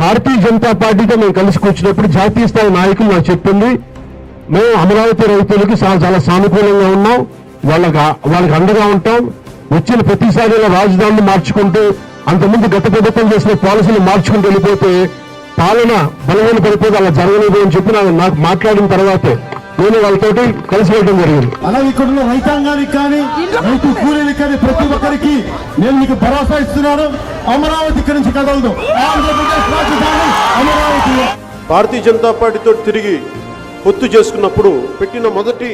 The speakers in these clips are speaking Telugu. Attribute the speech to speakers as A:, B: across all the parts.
A: భారతీయ జనతా పార్టీతో మేము కలిసి కూర్చున్నప్పుడు జాతీయ స్థాయి నాయకులు నాకు చెప్పింది, మేము అమరావతి రైతులకి చాలా సానుకూలంగా ఉన్నాం, వాళ్ళకి అండగా ఉంటాం. వచ్చిన ప్రతిసారి రాజధానిని మార్చుకుంటూ అంతకుముందు గత ప్రభుత్వం చేసిన పాలసీలు మార్చుకుంటూ వెళ్ళిపోతే పాలన బలహీన పడిపోతే అలా జరగలేదు అని చెప్పి నాకు మాట్లాడిన తర్వాతే నేను వాళ్ళతోటి కలిసి వెళ్ళడం జరిగింది.
B: అలాగే ఇక్కడ ఉన్న రైతాంగానికి కానీ రైతు కూలీలకు కానీ ప్రతి ఒక్కరికి నేను మీకు భరోసా ఇస్తున్నాను. అమరావతి ఇక్కడి నుంచి కదలదు. ఆంధ్రప్రదేశ్ రాజధాని అమరావతి.
C: భారతీయ జనతా పార్టీతో తిరిగి పొత్తు చేసుకున్నప్పుడు పెట్టిన మొదటి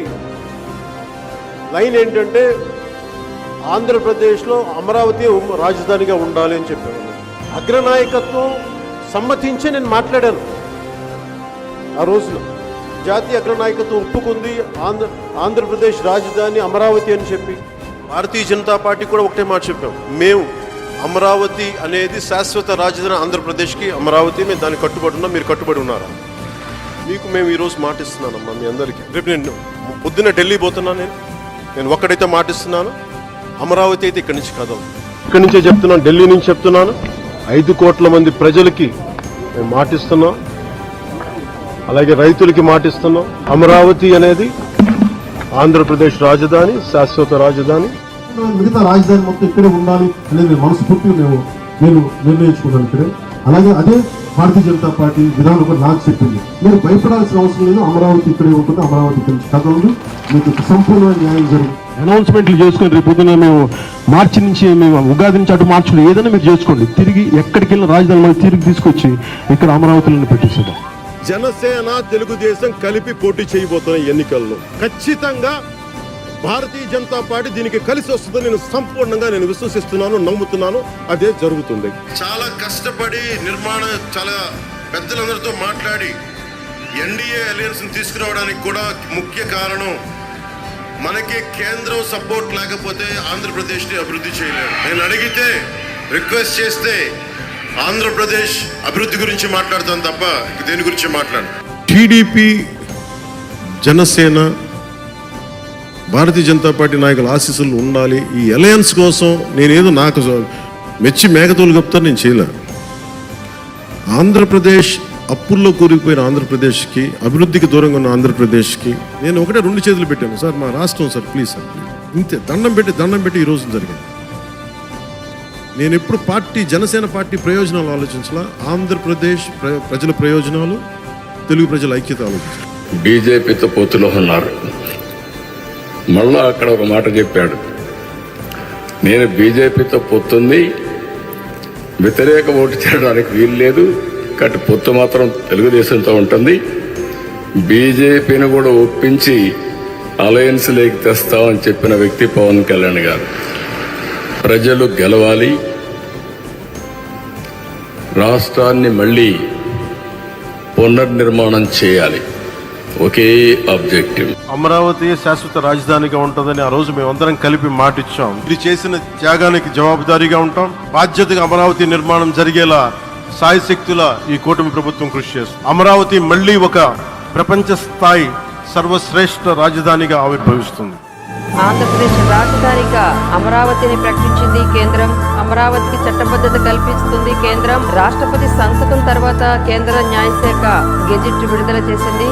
C: లైన్ ఏంటంటే ఆంధ్రప్రదేశ్లో అమరావతి రాజధానిగా ఉండాలి అని చెప్పాను. అగ్రనాయకత్వం సమ్మతించి నేను మాట్లాడాను. ఆ రోజున జాతీయ అగ్రనాయకత్వం ఒప్పుకుంది ఆంధ్రప్రదేశ్ రాజధాని అమరావతి అని చెప్పి. భారతీయ జనతా పార్టీ కూడా ఒకటే మాట చెప్పాం, మేము అమరావతి అనేది శాశ్వత రాజధాని ఆంధ్రప్రదేశ్కి అమరావతి, మేము దానికి కట్టుబడి ఉన్నాం, మీరు కట్టుబడి ఉన్నారా? మీకు మేము ఈరోజు మాటిస్తున్నానమ్మా మీ అందరికీ. రేపు నేను పొద్దున్న ఢిల్లీ పోతున్నాను, నేను ఒక్కడైతే మాటిస్తున్నాను, అమరావతి అయితే ఇక్కడి నుంచి కదలదు. ఇక్కడి నుంచే చెప్తున్నాను, ఢిల్లీ నుంచి చెప్తున్నాను. 5 కోట్ల మంది ప్రజలకి మేము మాటిస్తున్నాం, అలాగే రైతులకి మాటిస్తున్నాం. అమరావతి అనేది ఆంధ్రప్రదేశ్ రాజధాని, శాశ్వత రాజధాని.
B: మిగతా రాజధాని మొత్తం ఇక్కడే ఉండాలి అనేది మనస్ఫూర్తిగా నేను నిర్ణయించుకున్నాను ఇక్కడే. అలాగే అదే భారతీయ జనతా పార్టీ విధానం కూడా నాకు చెప్పింది. మీరు భయపడాల్సిన అవసరం లేదు, అమరావతి ఇక్కడే ఉంటుంది, అమరావతి ఇక్కడి నుంచి కదలదు, మీకు సంపూర్ణమైన న్యాయం జరుగుతుంది.
A: అనౌన్స్మెంట్లు చేసుకుని రేపు పొద్దున మేము మార్చి నుంచి మేము ఉగాది నుంచి అటు మార్చులు ఏదైనా మీరు చేసుకోండి, తిరిగి ఎక్కడికి వెళ్ళిన రాజధానిలో తిరిగి తీసుకొచ్చి ఇక్కడ అమరావతిలో పెట్టేసేద్దాం.
C: జనసేన తెలుగుదేశం కలిపి పోటీ చేయబోతున్న ఎన్నికల్లో ఖచ్చితంగా భారతీయ జనతా పార్టీ దీనికి కలిసి వస్తుందని నేను సంపూర్ణంగా విశ్వసిస్తున్నాను, నమ్ముతున్నాను. అదే జరుగుతుంది. చాలా కష్టపడి చాలా పెద్దలందరితో మాట్లాడి ఎన్డీఏ అలయన్స్ తీసుకురావడానికి కూడా ముఖ్య కారణం మనకి కేంద్రం సపోర్ట్ లేకపోతే ఆంధ్రప్రదేశ్ని అభివృద్ధి చేయలేము. నేను అడిగితే రిక్వెస్ట్ చేస్తే ఆంధ్రప్రదేశ్ అభివృద్ధి గురించి మాట్లాడతాను తప్ప దేని గురించి మాట్లాడు. టీడీపీ, జనసేన, భారతీయ జనతా పార్టీ నాయకుల ఆశీస్సులు ఉండాలి. ఈ అలయన్స్ కోసం నేనేదో నాకు మెచ్చి మేఘతోలు కప్తాను, నేను చేయలే. ఆంధ్రప్రదేశ్ అప్పుల్లో కూరుకుపోయిన ఆంధ్రప్రదేశ్కి, అభివృద్ధికి దూరంగా ఉన్న ఆంధ్రప్రదేశ్కి నేను ఒకటే 2 చేతులు పెట్టాను. సార్ మా రాష్ట్రం సార్, ప్లీజ్ సార్, ప్లీజ్, ఇంతే. దండం పెట్టి ఈ రోజు జరిగింది. నేను ఎప్పుడు జనసేన పార్టీ ప్రయోజనాలు ఆలోచించాలా, ఆంధ్రప్రదేశ్ ప్రజల ప్రయోజనాలు, తెలుగు ప్రజల ఐక్యత ఆలోచించాలి.
D: బీజేపీతో పొత్తులో ఉన్నారు. మళ్ళా అక్కడ ఒక మాట చెప్పాడు, నేను బీజేపీతో పొత్తుంది, వ్యతిరేక ఓటు చేయడానికి వీలు లేదు, కాబట్టి పొత్తు మాత్రం తెలుగుదేశంతో ఉంటుంది, బీజేపీని కూడా ఒప్పించి అలయన్స్ లేకి తెస్తామని చెప్పిన వ్యక్తి పవన్ కళ్యాణ్ గారు. ప్రజలు గెలవాలి, రాష్ట్రాన్ని మళ్ళీ పునర్నిర్మాణం చేయాలి, ఒకే ఆబ్జెక్టివ్.
C: అమరావతి శాశ్వత రాజధానిగా ఉంటుందని ఆ రోజు మేమందరం కలిపి మాటిచ్చాం. ఇది చేసిన త్యాగానికి జవాబుదారీగా ఉంటాం. బాధ్యతగా అమరావతి నిర్మాణం జరిగేలా సాయశక్తుల ఈ కూటమి ప్రభుత్వం కృషి చేస్తుంది. అమరావతి మళ్లీ ఒక ప్రపంచ స్థాయి సర్వశ్రేష్ఠ రాజధానిగా ఆవిర్భవిస్తుంది.
E: ఆంధ్రప్రదేశ్ రాజధానిగా అమరావతిని ప్రకటించింది కేంద్రం. అమరావతికి చట్టబద్ధత కల్పిస్తుంది కేంద్రం. రాష్ట్రపతి సంతకం తర్వాత కేంద్ర న్యాయశాఖ గెజిట్ విడుదల చేసింది.